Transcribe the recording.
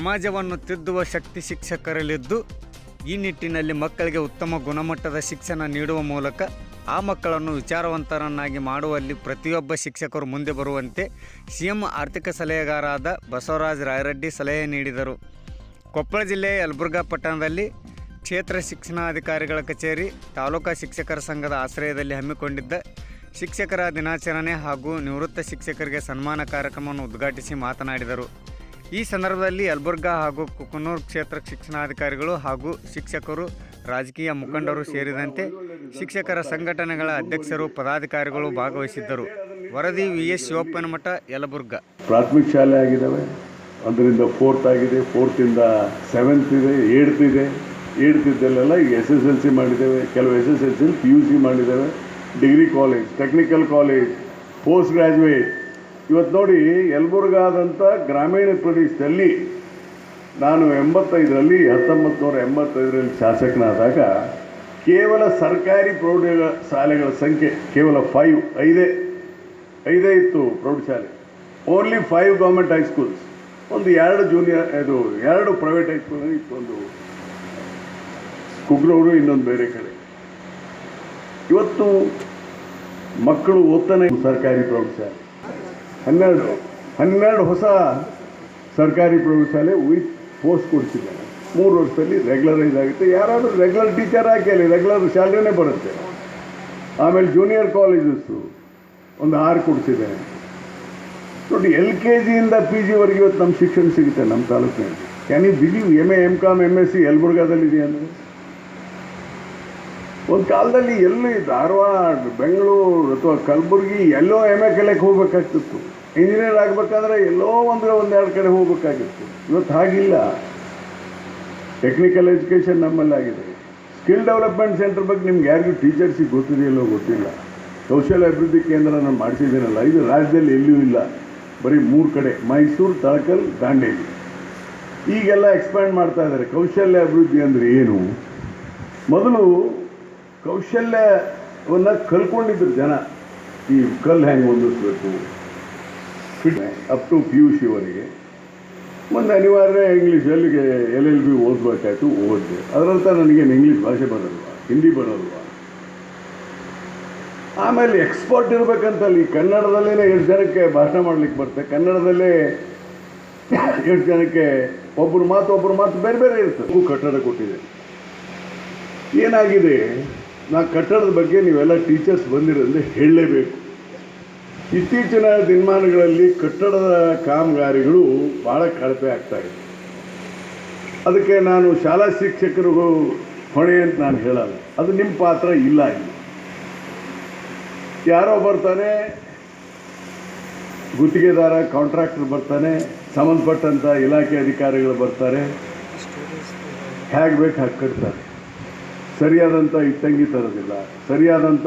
ಸಮಾಜವನ್ನು ತಿದ್ದುವ ಶಕ್ತಿ ಶಿಕ್ಷಕರಲ್ಲಿದ್ದು, ಈ ನಿಟ್ಟಿನಲ್ಲಿ ಮಕ್ಕಳಿಗೆ ಉತ್ತಮ ಗುಣಮಟ್ಟದ ಶಿಕ್ಷಣ ನೀಡುವ ಮೂಲಕ ಆ ಮಕ್ಕಳನ್ನು ವಿಚಾರವಂತರನ್ನಾಗಿ ಮಾಡುವಲ್ಲಿ ಪ್ರತಿಯೊಬ್ಬ ಶಿಕ್ಷಕರು ಮುಂದೆ ಬರುವಂತೆ ಸಿಎಂ ಆರ್ಥಿಕ ಸಲಹೆಗಾರರಾದ ಬಸವರಾಜ ರಾಯರೆಡ್ಡಿ ಸಲಹೆ ನೀಡಿದರು. ಕೊಪ್ಪಳ ಜಿಲ್ಲೆಯ ಯಲಬುರ್ಗಾ ಪಟ್ಟಣದಲ್ಲಿ ಕ್ಷೇತ್ರ ಶಿಕ್ಷಣಾಧಿಕಾರಿಗಳ ಕಚೇರಿ, ತಾಲೂಕಾ ಶಿಕ್ಷಕರ ಸಂಘದ ಆಶ್ರಯದಲ್ಲಿ ಹಮ್ಮಿಕೊಂಡಿದ್ದ ಶಿಕ್ಷಕರ ದಿನಾಚರಣೆ ಹಾಗೂ ನಿವೃತ್ತ ಶಿಕ್ಷಕರಿಗೆ ಸನ್ಮಾನ ಕಾರ್ಯಕ್ರಮವನ್ನು ಉದ್ಘಾಟಿಸಿ ಮಾತನಾಡಿದರು. ಈ ಸಂದರ್ಭದಲ್ಲಿ ಯಲಬುರ್ಗಾ ಹಾಗೂ ಕುಕನೂರು ಕ್ಷೇತ್ರ ಶಿಕ್ಷಣಾಧಿಕಾರಿಗಳು ಹಾಗೂ ಶಿಕ್ಷಕರು, ರಾಜಕೀಯ ಮುಖಂಡರು ಸೇರಿದಂತೆ ಶಿಕ್ಷಕರ ಸಂಘಟನೆಗಳ ಅಧ್ಯಕ್ಷರು, ಪದಾಧಿಕಾರಿಗಳು ಭಾಗವಹಿಸಿದ್ದರು. ವರದಿ VS ಶಿವಪ್ಪನಮಠ, ಯಲಬುರ್ಗಾ. ಪ್ರಾಥಮಿಕ ಶಾಲೆ ಆಗಿದ್ದಾವೆ, ಅದರಿಂದ 4th ಆಗಿದೆ, 4th ಇಂದ 7th ಇದೆ, 8th ಇದೆ. 8th ಇದ್ದಲ್ಲೆಲ್ಲ ಈಗ SSLC ಮಾಡಿದ್ದೇವೆ, ಕೆಲವು SSLC PUC ಮಾಡಿದ್ದೇವೆ, degree college, technical college, post graduate. ಇವತ್ತು ನೋಡಿ, ಯಲಬುರ್ಗಾದಂಥ ಗ್ರಾಮೀಣ ಪ್ರದೇಶದಲ್ಲಿ ನಾನು 1985ರಲ್ಲಿ ಶಾಸಕನಾದಾಗ ಕೇವಲ ಸರ್ಕಾರಿ ಪ್ರೌಢ ಶಾಲೆಗಳ ಸಂಖ್ಯೆ ಕೇವಲ 5 ಇತ್ತು ಪ್ರೌಢಶಾಲೆ. ಓನ್ಲಿ 5 ಗೌರ್ಮೆಂಟ್ ಹೈಸ್ಕೂಲ್ಸ್, ಒಂದು 2 ಜೂನಿಯರ್, 2 ಪ್ರೈವೇಟ್ ಹೈಸ್ಕೂಲ್ ಇತ್ತು, ಒಂದು ಕುಗ್ನೂರು, ಇನ್ನೊಂದು ಬೇರೆ ಕಡೆ. ಇವತ್ತು ಮಕ್ಕಳು ಓದ್ತಾನೆ ಸರ್ಕಾರಿ ಪ್ರೌಢಶಾಲೆ 12 ಹೊಸ ಸರ್ಕಾರಿ ಪ್ರೌಢಶಾಲೆ ವಿತ್ ಪೋಸ್ಟ್ ಕೊಡ್ತಿದ್ದಾರೆ. 3 ವರ್ಷದಲ್ಲಿ ರೆಗ್ಯುಲರೈಸ್ ಆಗುತ್ತೆ. ಯಾರಾದರೂ ರೆಗ್ಯುಲರ್ ಟೀಚರ್ ಹಾಕಿ ರೆಗ್ಯುಲರ್ ಶಾಲೆನೇ ಬರುತ್ತೆ. ಆಮೇಲೆ ಜೂನಿಯರ್ ಕಾಲೇಜಸ್ಸು ಒಂದು 6 ಕೊಡ್ತಿದ್ದಾರೆ. ನೋಡಿ, LKGಯಿಂದ PG ವರೆಗೆ ಇವತ್ತು ನಮ್ಮ ಶಿಕ್ಷಣ ಸಿಗುತ್ತೆ ನಮ್ಮ ತಾಲೂಕಿನಲ್ಲಿ. Can you believe? MA, MCom, MSc ಯಲಬುರ್ಗಾದಲ್ಲಿ ಇದೆ ಅಂದರೆ. ಒಂದು ಕಾಲದಲ್ಲಿ ಎಲ್ಲಿ ಧಾರವಾಡ, ಬೆಂಗಳೂರು ಅಥವಾ ಕಲಬುರಗಿ ಎಲ್ಲೋ MA ಕಲಿಯಕ್ಕೆ ಹೋಗ್ಬೇಕಾಗ್ತಿತ್ತು. ಇಂಜಿನಿಯರ್ ಆಗಬೇಕಾದ್ರೆ ಎಲ್ಲೋ ಒಂದೆರಡು ಕಡೆ ಹೋಗ್ಬೇಕಾಗಿತ್ತು. ಇವತ್ತು ಹಾಗಿಲ್ಲ. ಟೆಕ್ನಿಕಲ್ ಎಜುಕೇಷನ್ ನಮ್ಮಲ್ಲಾಗಿದೆ. ಸ್ಕಿಲ್ ಡೆವಲಪ್ಮೆಂಟ್ ಸೆಂಟರ್ ಬಗ್ಗೆ ನಿಮ್ಗೆ ಯಾರಿಗೂ ಟೀಚರ್ಸಿಗೆ ಗೊತ್ತಿದೆಯಲ್ಲೋ ಗೊತ್ತಿಲ್ಲ. ಕೌಶಲ್ಯ ಅಭಿವೃದ್ಧಿ ಕೇಂದ್ರ ನಾನು ಮಾಡಿಸಿದ್ದೀನಲ್ಲ, ಇದು ರಾಜ್ಯದಲ್ಲಿ ಎಲ್ಲಿಯೂ ಇಲ್ಲ, ಬರೀ 3 ಕಡೆ, ಮೈಸೂರು, ತಳಕಲ್, ದಾಂಡೇಲಿ. ಈಗೆಲ್ಲ ಎಕ್ಸ್ಪ್ಯಾಂಡ್ ಮಾಡ್ತಾ ಇದ್ದಾರೆ. ಕೌಶಲ್ಯ ಅಭಿವೃದ್ಧಿ ಅಂದರೆ ಏನು? ಮೊದಲು ಕೌಶಲ್ಯವನ್ನು ಕಲ್ಕೊಂಡಿದ್ರು ಜನ. ಈ ಕಲ್ಲು ಹೆಂಗೆ ಹೊಂದಿಸ್ಬೇಕು, ಅಪ್ ಟು PUC ವರೆಗೆ. ಮುಂದೆ ಅನಿವಾರ್ಯ ಇಂಗ್ಲೀಷಲ್ಲಿಗೆ LLB ಓದಬೇಕಾಯ್ತು, ಓದಿದೆ. ಅದರರ್ಥ ನನಗೇನು ಇಂಗ್ಲೀಷ್ ಭಾಷೆ ಬರಲ್ವ, ಹಿಂದಿ ಬರಲ್ವ. ಆಮೇಲೆ ಎಕ್ಸ್ಪರ್ಟ್ ಇರಬೇಕಂತಲ್ಲಿ ಕನ್ನಡದಲ್ಲೇ 8 ಜನಕ್ಕೆ ಭಾಷಣ ಮಾಡಲಿಕ್ಕೆ ಬರುತ್ತೆ. ಕನ್ನಡದಲ್ಲೇ 8 ಜನಕ್ಕೆ ಒಬ್ಬರು ಮಾತು ಬೇರೆ ಬೇರೆ ಇರ್ತದೆ. ಕಟ್ಟಡ ಕೊಟ್ಟಿದೆ. ಏನಾಗಿದೆ, ನಾ ಕಟ್ಟಡದ ಬಗ್ಗೆ ನೀವೆಲ್ಲ ಟೀಚರ್ಸ್ ಬಂದಿರೋದ್ರೆ ಹೇಳಲೇಬೇಕು. ಇತ್ತೀಚಿನ ದಿನಮಾನಗಳಲ್ಲಿ ಕಟ್ಟಡದ ಕಾಮಗಾರಿಗಳು ಭಾಳ ಕಳಪೆ ಆಗ್ತಾಯಿದೆ. ಅದಕ್ಕೆ ನಾನು ಶಾಲಾ ಶಿಕ್ಷಕರಿಗೂ ಹೊಣೆ ಅಂತ ನಾನು ಹೇಳಲ್ಲ. ಅದು ನಿಮ್ಮ ಪಾತ್ರ ಇಲ್ಲ. ಇಲ್ಲಿ ಯಾರೋ ಬರ್ತಾನೆ, ಗುತ್ತಿಗೆದಾರ, ಕಾಂಟ್ರಾಕ್ಟರ್ ಬರ್ತಾನೆ, ಸಂಬಂಧಪಟ್ಟಂಥ ಇಲಾಖೆ ಅಧಿಕಾರಿಗಳು ಬರ್ತಾರೆ, ಹೇಗೆ ಬೇಕು ಹಾಗೆ ಕಟ್ತಾರೆ. ಸರಿಯಾದಂಥ ಇಟ್ಟಂಗಿ ತರೋದಿಲ್ಲ, ಸರಿಯಾದಂಥ